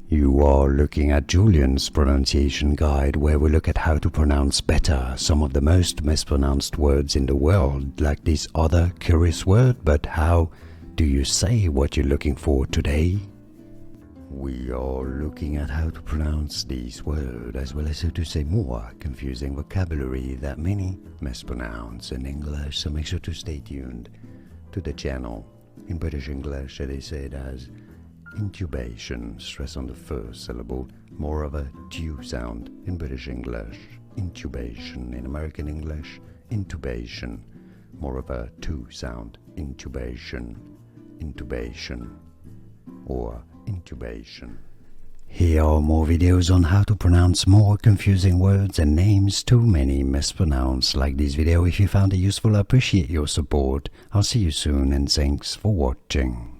You are looking at Julian's pronunciation guide, where we look at how to pronounce better some of the most mispronounced words in the world, like this other curious word. But how do you say what you're looking for today? We are looking at how to pronounce these words, as well as how to say more confusing vocabulary that many mispronounce in English, so make sure to stay tuned to the channel. In British English, they say it as intubation, stress on the first syllable, more of a tu sound in British English. Intubation in American English, intubation, more of a tu sound, intubation, intubation, or intubation. Here are more videos on how to pronounce more confusing words and names too many mispronounced. Like this video if you found it useful. I appreciate your support. I'll see you soon and thanks for watching.